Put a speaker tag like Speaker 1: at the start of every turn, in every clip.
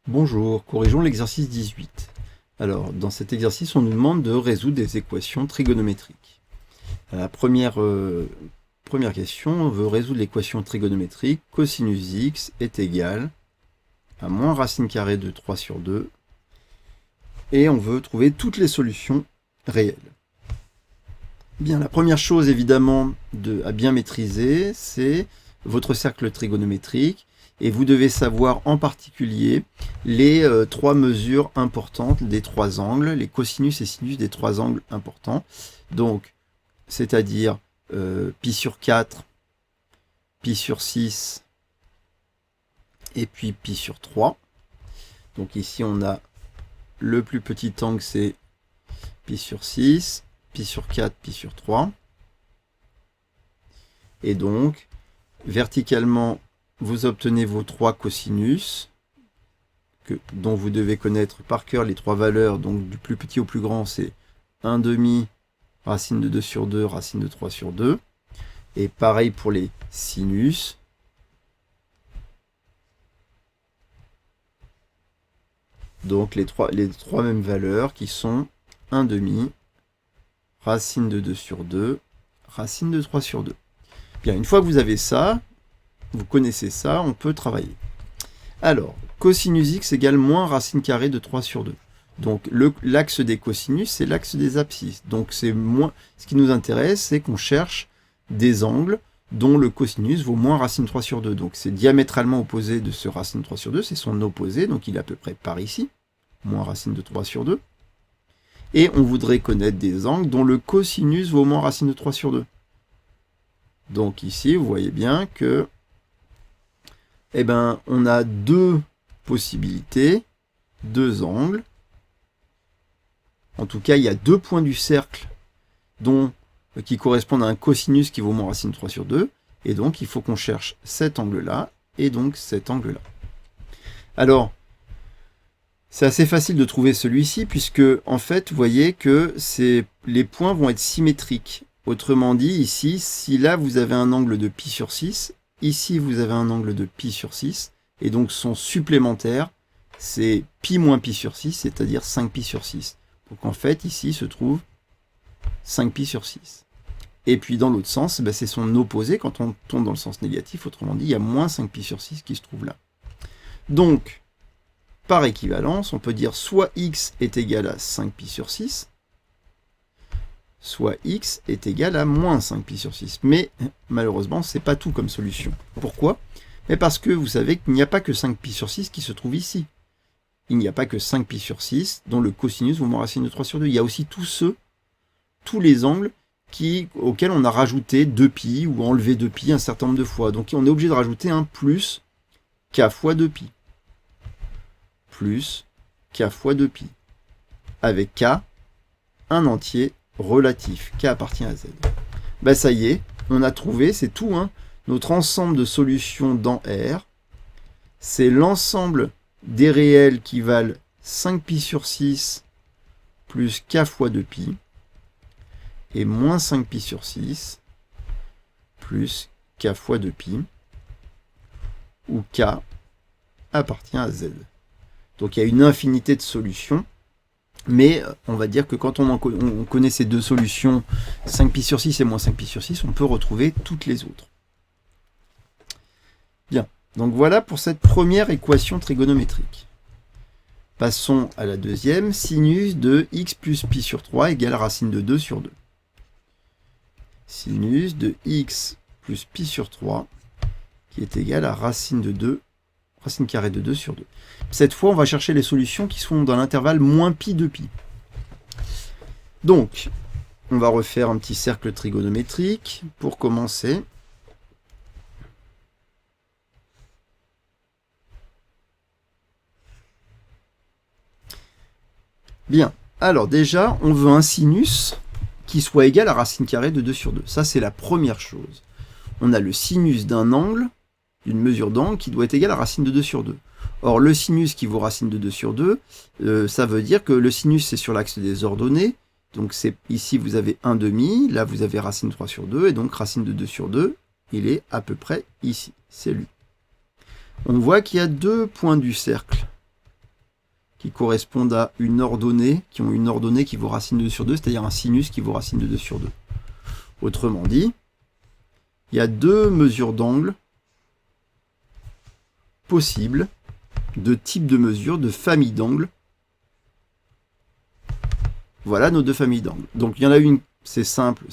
Speaker 1: Bonjour, corrigeons l'exercice 18. Alors, dans cet exercice, on nous demande de résoudre des équations trigonométriques. La première question, on veut résoudre l'équation trigonométrique cosinus x est égal à moins racine carrée de 3 sur 2. Et on veut trouver toutes les solutions réelles. Bien, la première chose évidemment à bien maîtriser, c'est votre cercle trigonométrique. Et vous devez savoir en particulier les trois mesures importantes des trois angles, les cosinus et sinus des trois angles importants. Donc, c'est-à-dire pi sur 4, pi sur 6 et puis pi sur 3. Donc ici, on a le plus petit angle, c'est pi sur 6, pi sur 4, pi sur 3. Et donc, verticalement, vous obtenez vos trois cosinus, dont vous devez connaître par cœur les trois valeurs, donc du plus petit au plus grand, c'est 1/2, racine de 2 sur 2, racine de 3 sur 2. Et pareil pour les sinus. Donc les trois mêmes valeurs qui sont 1/2, racine de 2 sur 2, racine de 3 sur 2. Bien, une fois que vous avez ça, vous connaissez ça, on peut travailler. Alors, cosinus x égale moins racine carrée de 3 sur 2. Donc, l'axe des cosinus, c'est l'axe des abscisses. Donc, c'est moins. Ce qui nous intéresse, c'est qu'on cherche des angles dont le cosinus vaut moins racine 3 sur 2. Donc, c'est diamétralement opposé de ce racine 3 sur 2, c'est son opposé, donc il est à peu près par ici, moins racine de 3 sur 2. Et on voudrait connaître des angles dont le cosinus vaut moins racine de 3 sur 2. Donc ici, vous voyez bien que on a deux possibilités, deux angles. En tout cas, il y a deux points du cercle qui correspondent à un cosinus qui vaut moins racine de 3 sur 2. Et donc, il faut qu'on cherche cet angle-là et donc cet angle-là. Alors, c'est assez facile de trouver celui-ci puisque, en fait, vous voyez que les points vont être symétriques. Autrement dit, ici, si là, vous avez un angle de pi sur 6, ici, vous avez un angle de pi sur 6, et donc son supplémentaire, c'est pi moins pi sur 6, c'est-à-dire 5pi sur 6. Donc en fait, ici se trouve 5pi sur 6. Et puis dans l'autre sens, c'est son opposé quand on tourne dans le sens négatif, autrement dit, il y a moins 5pi sur 6 qui se trouve là. Donc, par équivalence, on peut dire soit x est égal à 5pi sur 6, soit x est égal à moins 5pi sur 6. Mais malheureusement, ce n'est pas tout comme solution. Pourquoi? Mais parce que vous savez qu'il n'y a pas que 5pi sur 6 qui se trouve ici. Il n'y a pas que 5pi sur 6 dont le cosinus vaut moins racine de 3 sur 2. Il y a aussi tous les angles auxquels on a rajouté 2pi ou enlevé 2pi un certain nombre de fois. Donc on est obligé de rajouter un plus k fois 2pi. Plus k fois 2pi. Avec k, un entier relatif, k appartient à z. Ça y est, on a trouvé, c'est tout, notre ensemble de solutions dans R, c'est l'ensemble des réels qui valent 5pi sur 6 plus k fois 2pi, et moins 5pi sur 6 plus k fois 2pi, où k appartient à z. Donc il y a une infinité de solutions. Mais on va dire que quand on connaît ces deux solutions, 5pi sur 6 et moins 5pi sur 6, on peut retrouver toutes les autres. Bien, donc voilà pour cette première équation trigonométrique. Passons à la deuxième, sinus de x plus pi sur 3 égale racine de 2 sur 2. Sinus de x plus pi sur 3 qui est égal à racine carrée de 2 sur 2. Cette fois, on va chercher les solutions qui sont dans l'intervalle moins pi de pi. Donc, on va refaire un petit cercle trigonométrique pour commencer. Bien, alors déjà, on veut un sinus qui soit égal à racine carrée de 2 sur 2. Ça, c'est la première chose. On a le sinus d'un angle, d'une mesure d'angle qui doit être égale à racine de 2 sur 2. Or, le sinus qui vaut racine de 2 sur 2, ça veut dire que le sinus, c'est sur l'axe des ordonnées. Donc, ici, vous avez 1/2, là, vous avez racine 3 sur 2, et donc racine de 2 sur 2, il est à peu près ici. C'est lui. On voit qu'il y a deux points du cercle qui correspondent à une ordonnée, qui ont une ordonnée qui vaut racine de 2 sur 2, c'est-à-dire un sinus qui vaut racine de 2 sur 2. Autrement dit, il y a deux mesures d'angle possibles, deux types de mesures, de familles d'angles. Voilà nos deux familles d'angles. Donc il y en a une, c'est simple,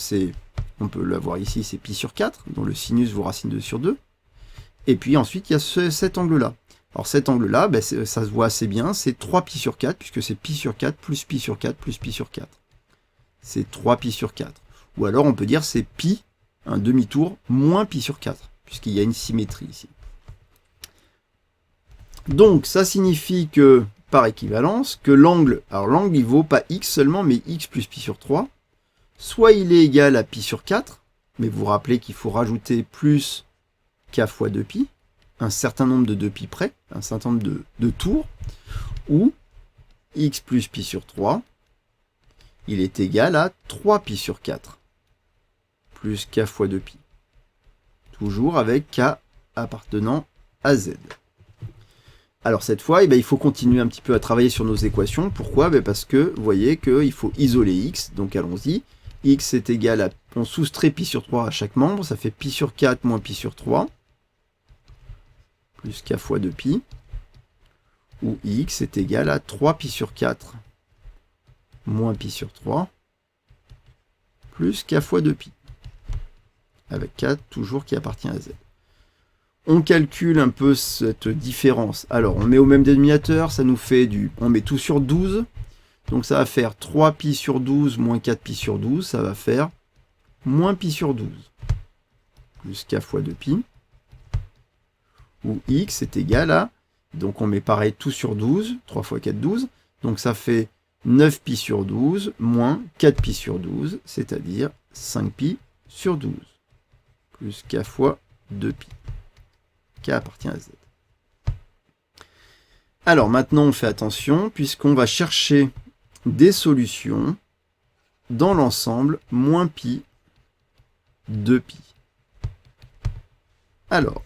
Speaker 1: on peut la voir ici, c'est pi sur 4, dont le sinus vaut racine de 2 sur 2. Et puis ensuite, il y a cet angle-là. Alors cet angle-là, ben, ça se voit assez bien, c'est 3 pi sur 4, puisque c'est pi sur 4 plus pi sur 4 plus pi sur 4. C'est 3 pi sur 4. Ou alors on peut dire c'est pi, un demi-tour, moins pi sur 4, puisqu'il y a une symétrie ici. Donc ça signifie que, par équivalence, que l'angle, alors l'angle il vaut pas x seulement, mais x plus pi sur 3, soit il est égal à pi sur 4, mais vous vous rappelez qu'il faut rajouter plus k fois 2pi, un certain nombre de 2pi près, un certain nombre de tours, ou x plus pi sur 3, il est égal à 3pi sur 4, plus k fois 2pi. Toujours avec k appartenant à z. Alors cette fois, il faut continuer un petit peu à travailler sur nos équations. Pourquoi? Parce que vous voyez qu'il faut isoler x, donc allons-y. X est égal à, on soustrait pi sur 3 à chaque membre, ça fait pi sur 4 moins pi sur 3, plus k fois 2pi, où x est égal à 3 pi sur 4 moins pi sur 3, plus k fois 2pi, avec k toujours qui appartient à z. On calcule un peu cette différence. Alors, on met au même dénominateur, ça nous fait on met tout sur 12, donc ça va faire 3 pi sur 12 moins 4 pi sur 12, ça va faire moins pi sur 12, plus k fois 2pi, où x est égal à, donc on met pareil tout sur 12, 3 fois 4, 12, donc ça fait 9 pi sur 12 moins 4 pi sur 12, c'est-à-dire 5 pi sur 12, plus k fois 2pi. K appartient à z. Alors maintenant on fait attention, puisqu'on va chercher des solutions dans l'ensemble moins pi 2pi. Alors,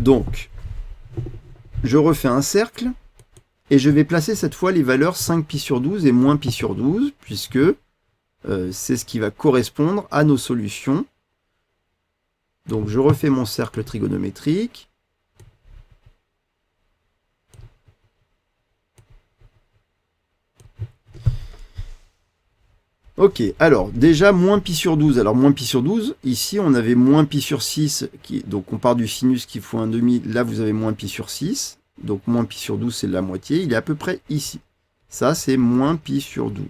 Speaker 1: donc, je refais un cercle, et je vais placer cette fois les valeurs 5 pi sur 12 et moins pi sur 12, puisque c'est ce qui va correspondre à nos solutions. Donc je refais mon cercle trigonométrique. Ok, alors déjà moins pi sur 12. Alors moins pi sur 12, ici on avait moins pi sur 6, donc on part du sinus qui faut un demi, là vous avez moins pi sur 6, donc moins pi sur 12 c'est la moitié, il est à peu près ici. Ça c'est moins pi sur 12.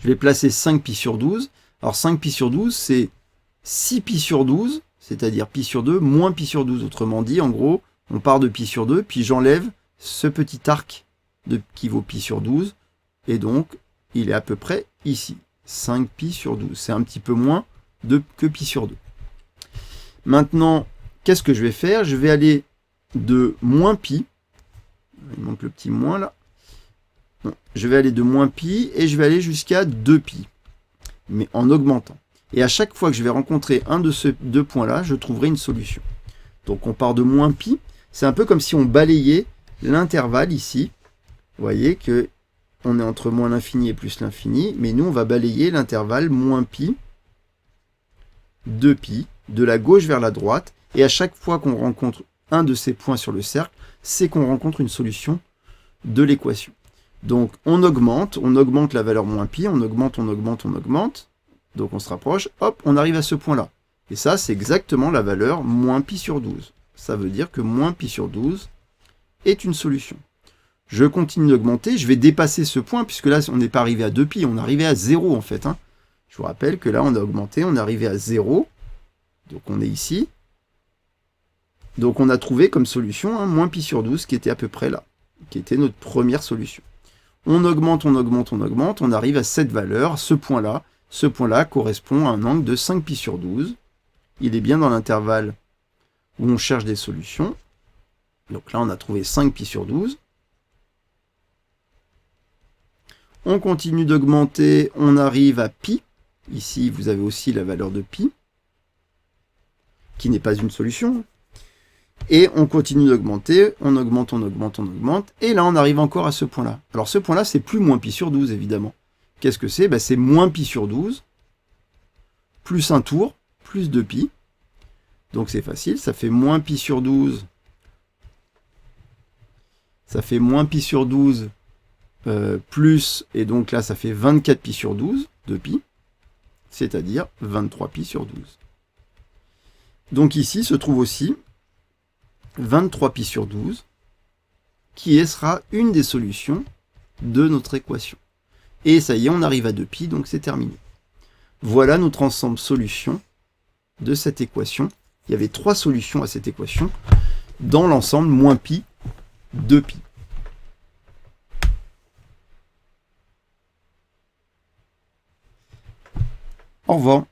Speaker 1: Je vais placer 5 pi sur 12. Alors 5 pi sur 12 c'est 6 pi sur 12, c'est-à-dire pi sur 2 moins pi sur 12. Autrement dit, en gros, on part de pi sur 2, puis j'enlève ce petit arc qui vaut pi sur 12, et donc il est à peu près ici, 5 pi sur 12. C'est un petit peu moins que pi sur 2. Maintenant, qu'est-ce que je vais faire? Je vais aller de moins pi, il manque le petit moins là, non, je vais aller de moins pi, et je vais aller jusqu'à 2pi, mais en augmentant. Et à chaque fois que je vais rencontrer un de ces deux points-là, je trouverai une solution. Donc on part de moins pi, c'est un peu comme si on balayait l'intervalle ici. Vous voyez que on est entre moins l'infini et plus l'infini, mais nous on va balayer l'intervalle moins pi, 2pi, de la gauche vers la droite, et à chaque fois qu'on rencontre un de ces points sur le cercle, c'est qu'on rencontre une solution de l'équation. Donc on augmente la valeur moins pi, on augmente, donc on se rapproche, hop, on arrive à ce point-là. Et ça, c'est exactement la valeur moins pi sur 12. Ça veut dire que moins pi sur 12 est une solution. Je continue d'augmenter, je vais dépasser ce point, puisque là, on n'est pas arrivé à 2pi, on est arrivé à 0 en fait. Je vous rappelle que là, on a augmenté, on est arrivé à 0. Donc on est ici. Donc on a trouvé comme solution moins pi sur 12, qui était à peu près là, qui était notre première solution. On augmente, on arrive à cette valeur, ce point-là. Ce point-là correspond à un angle de 5 pi sur 12. Il est bien dans l'intervalle où on cherche des solutions. Donc là, on a trouvé 5 pi sur 12. On continue d'augmenter, on arrive à pi. Ici, vous avez aussi la valeur de pi, qui n'est pas une solution. Et on continue d'augmenter, on augmente, et là on arrive encore à ce point-là. Alors ce point-là, c'est plus moins pi sur 12, évidemment. Qu'est-ce que c'est? C'est moins pi sur 12, plus un tour, plus 2pi. Donc c'est facile, ça fait moins pi sur 12. Ça fait moins pi sur 12, plus, et donc là ça fait 24 pi sur 12, 2pi, c'est-à-dire 23 pi sur 12. Donc ici se trouve aussi 23 pi sur 12, qui sera une des solutions de notre équation. Et ça y est, on arrive à 2pi, donc c'est terminé. Voilà notre ensemble solution de cette équation. Il y avait 3 solutions à cette équation dans l'ensemble moins pi, 2pi. Au revoir.